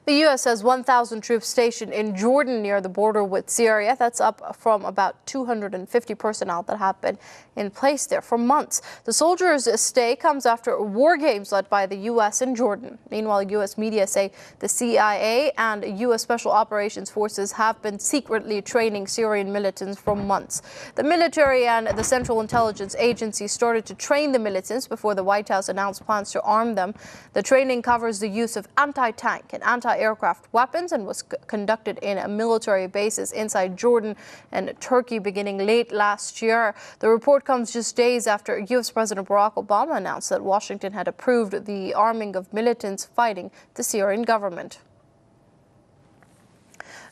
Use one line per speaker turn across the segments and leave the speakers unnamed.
The U.S. has 1,000 troops stationed in Jordan near the border with Syria. That's up from about 250 personnel that have been in place there for months. The soldiers' stay comes after war games led by the U.S. in Jordan. Meanwhile, U.S. media say the CIA and U.S. Special Operations Forces have been secretly training Syrian militants for months. The military and the Central Intelligence Agency started to train the militants before the White House announced plans to arm them. The training covers the use of anti-tank and anti-aircraft weapons and was conducted in military bases inside Jordan and Turkey beginning late last year. The report comes just days after U.S. President Barack Obama announced that Washington had approved the arming of militants fighting the Syrian government.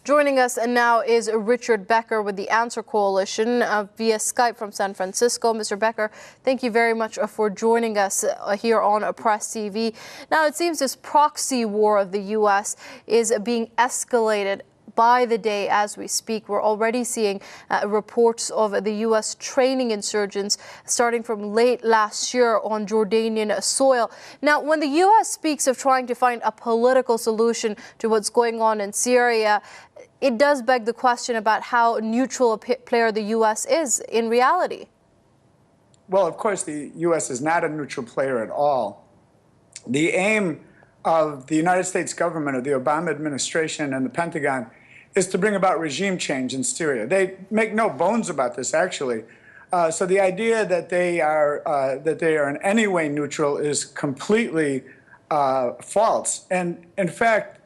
Joining us now is Richard Becker with the Answer Coalition via Skype from San Francisco. Mr. Becker, thank you very much for joining us here on Press TV. Now, it seems this proxy war of the U.S. is being escalated by the day as we speak. We're already seeing reports of the U.S. training insurgents starting from late last year on Jordanian soil. Now, when the U.S. speaks of trying to find a political solution to what's going on in Syria, it does beg the question about how neutral a player the U.S. is in reality.
Well, of course, the U.S. is not a neutral player at all. The aim of the United States government, of the Obama administration and the Pentagon, is to bring about regime change in Syria. They make no bones about this, actually. So the idea that they are in any way neutral is completely false. And in fact,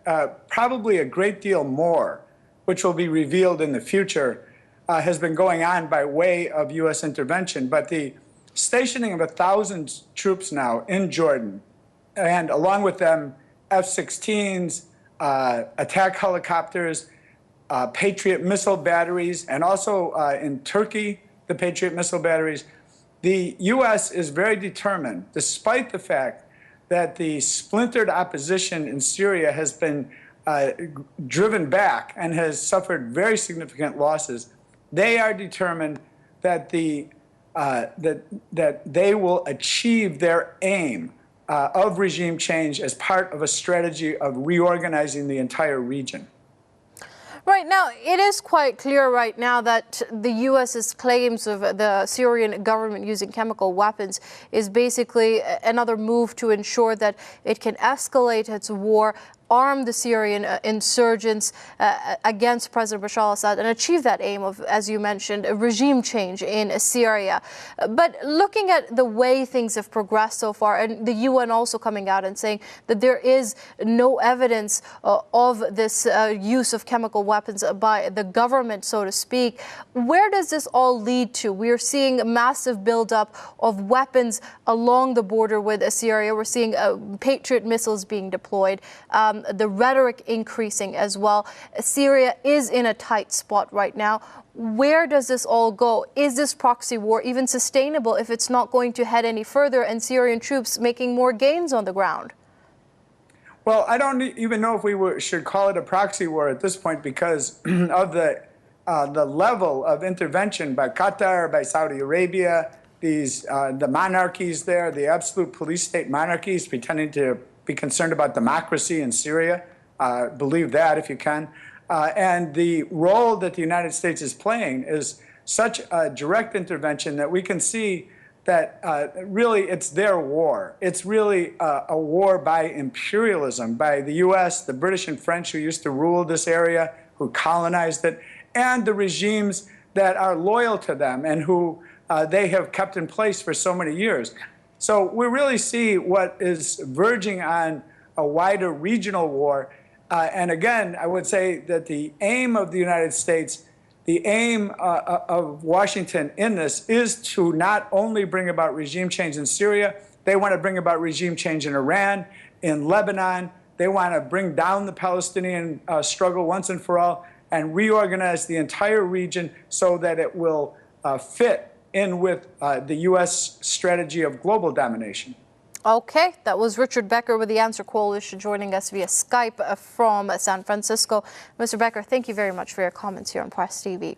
probably a great deal more, which will be revealed in the future, has been going on by way of U.S. intervention. But the stationing of 1,000 troops now in Jordan, and along with them, F-16s, attack helicopters, Patriot missile batteries, and also in Turkey, the Patriot missile batteries. The U.S. is very determined, despite the fact that the splintered opposition in Syria has been driven back and has suffered very significant losses. They are determined that that they will achieve their aim of regime change as part of a strategy of reorganizing the entire region.
Right now, it is quite clear right now that the U.S.'s claims of the Syrian government using chemical weapons is basically another move to ensure that it can escalate its war, arm the Syrian insurgents against President Bashar al-Assad and achieve that aim of, as you mentioned, a regime change in Syria. But looking at the way things have progressed so far, and the UN also coming out and saying that there is no evidence of this use of chemical weapons by the government, so to speak, where does this all lead to? We're seeing a massive buildup of weapons along the border with Syria. We're seeing Patriot missiles being deployed. The rhetoric increasing as well. Syria is in a tight spot right now. Where does this all go? Is this proxy war even sustainable if it's not going to head any further and Syrian troops making more gains on the ground?
Well, I don't even know if we should call it a proxy war at this point because of the level of intervention by Qatar, by Saudi Arabia, the monarchies there, the absolute police state monarchies pretending to be concerned about democracy in Syria. Believe that if you can. And the role that the United States is playing is such a direct intervention that we can see that really it's their war. It's really a war by imperialism, by the U.S., the British and French who used to rule this area, who colonized it, and the regimes that are loyal to them and who they have kept in place for so many years. So we really see what is verging on a wider regional war. And again, I would say that the aim of the United States, the aim of Washington in this is to not only bring about regime change in Syria, they want to bring about regime change in Iran, in Lebanon. They want to bring down the Palestinian struggle once and for all and reorganize the entire region so that it will fit in with the U.S. strategy of global domination.
Okay, that was Richard Becker with the Answer Coalition joining us via Skype from San Francisco. Mr. Becker, thank you very much for your comments here on Press TV.